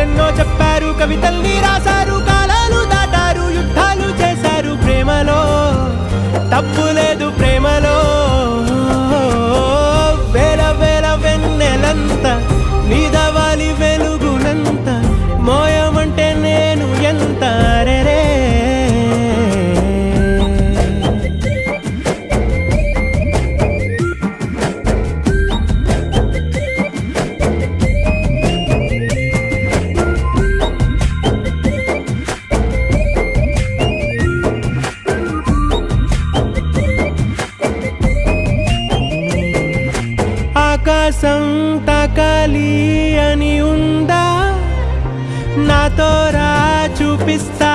కథలెన్నో చెప్పారు, కవితల్ని రాశారు, కాలాలు దాటారు, యుద్ధాలు చేశారు. ప్రేమలో తప్పు లేదు, ప్రేమలో వేల వేల వెన్నెలంత నీదవాలి వెలుగునంత, మోయమంటే నేను ఎంత రే. ఆకాశం తాకాలి అని ఉందా, నాతో రా చూపిస్తా